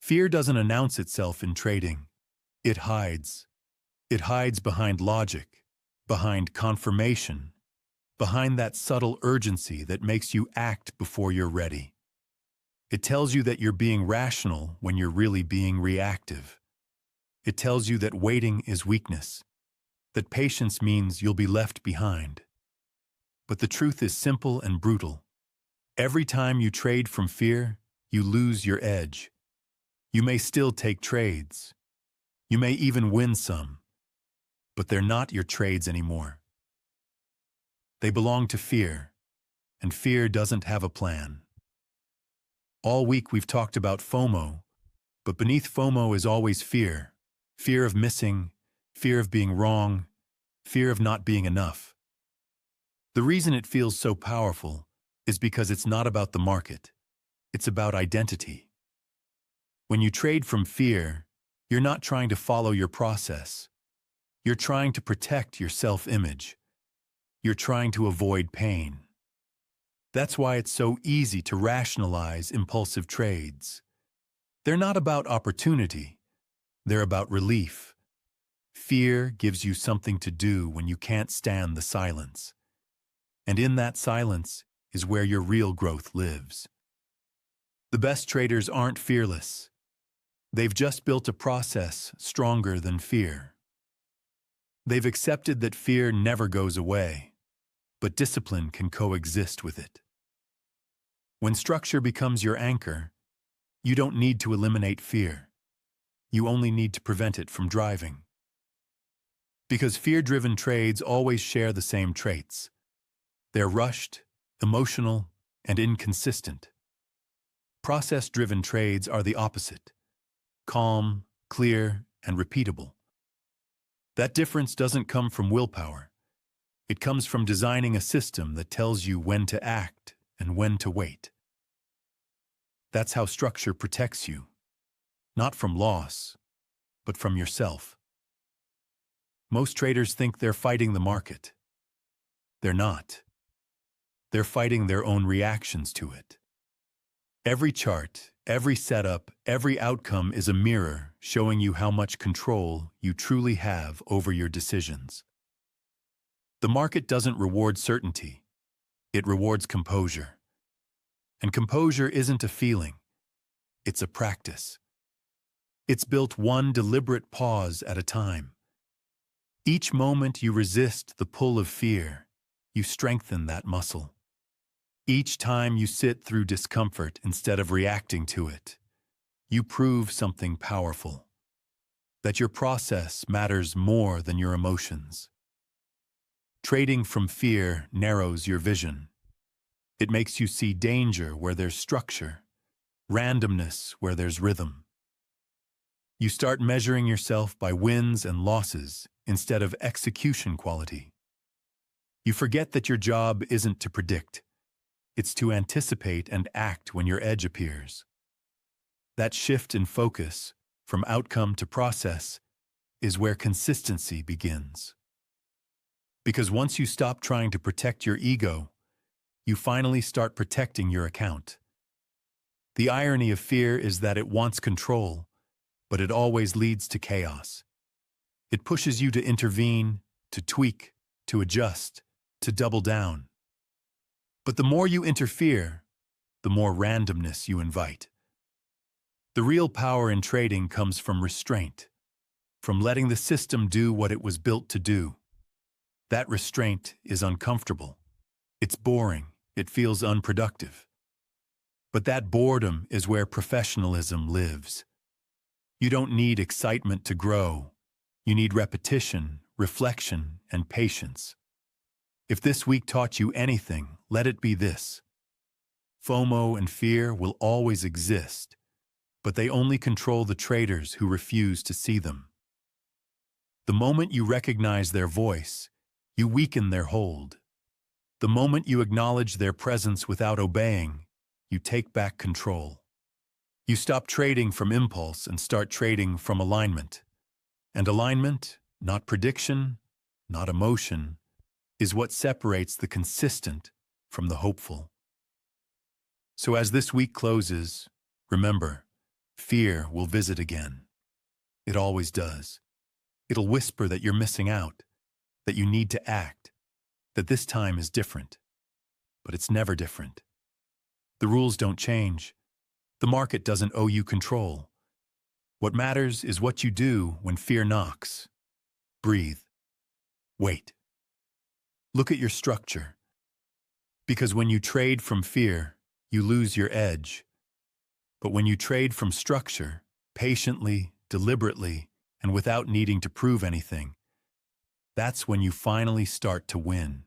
Fear doesn't announce itself in trading. It hides. It hides behind logic, behind confirmation, behind that subtle urgency that makes you act before you're ready. It tells you that you're being rational when you're really being reactive. It tells you that waiting is weakness, that patience means you'll be left behind. But the truth is simple and brutal. Every time you trade from fear, you lose your edge. You may still take trades. You may even win some, but they're not your trades anymore. They belong to fear, and fear doesn't have a plan. All week we've talked about FOMO, but beneath FOMO is always fear. Fear of missing, fear of being wrong, fear of not being enough. The reason it feels so powerful is because it's not about the market. It's about identity. When you trade from fear, you're not trying to follow your process. You're trying to protect your self-image. You're trying to avoid pain. That's why it's so easy to rationalize impulsive trades. They're not about opportunity. They're about relief. Fear gives you something to do when you can't stand the silence. And in that silence is where your real growth lives. The best traders aren't fearless. They've just built a process stronger than fear. They've accepted that fear never goes away, but discipline can coexist with it. When structure becomes your anchor, you don't need to eliminate fear. You only need to prevent it from driving. Because fear-driven trades always share the same traits. They're rushed, emotional, and inconsistent. Process-driven trades are the opposite: calm, clear, and repeatable. That difference doesn't come from willpower. It comes from designing a system that tells you when to act and when to wait. That's how structure protects you, not from loss, but from yourself. Most traders think they're fighting the market. They're not. They're fighting their own reactions to it. Every chart, every setup, every outcome is a mirror showing you how much control you truly have over your decisions. The market doesn't reward certainty. It rewards composure. And composure isn't a feeling. It's a practice. It's built one deliberate pause at a time. Each moment you resist the pull of fear, you strengthen that muscle. Each time you sit through discomfort instead of reacting to it, you prove something powerful: that your process matters more than your emotions. Trading from fear narrows your vision. It makes you see danger where there's structure, randomness where there's rhythm. You start measuring yourself by wins and losses instead of execution quality. You forget that your job isn't to predict. It's to anticipate and act when your edge appears. That shift in focus, from outcome to process, is where consistency begins. Because once you stop trying to protect your ego, you finally start protecting your account. The irony of fear is that it wants control, but it always leads to chaos. It pushes you to intervene, to tweak, to adjust, to double down. But the more you interfere, the more randomness you invite. The real power in trading comes from restraint, from letting the system do what it was built to do. That restraint is uncomfortable. It's boring. It feels unproductive. But that boredom is where professionalism lives. You don't need excitement to grow. You need repetition, reflection, and patience. If this week taught you anything, let it be this: FOMO and fear will always exist, but they only control the traders who refuse to see them. The moment you recognize their voice, you weaken their hold. The moment you acknowledge their presence without obeying, you take back control. You stop trading from impulse and start trading from alignment. And alignment, not prediction, not emotion, is what separates the consistent from the hopeful. So as this week closes, remember, Fear will visit again. It always does. It'll whisper that you're missing out, that you need to act, that this time is different. But it's never different. The rules don't change. The market doesn't owe you control. What matters is what you do when fear knocks. Breathe. Wait. Look at your structure. Because when you trade from fear, you lose your edge. But when you trade from structure, patiently, deliberately, and without needing to prove anything, that's when you finally start to win.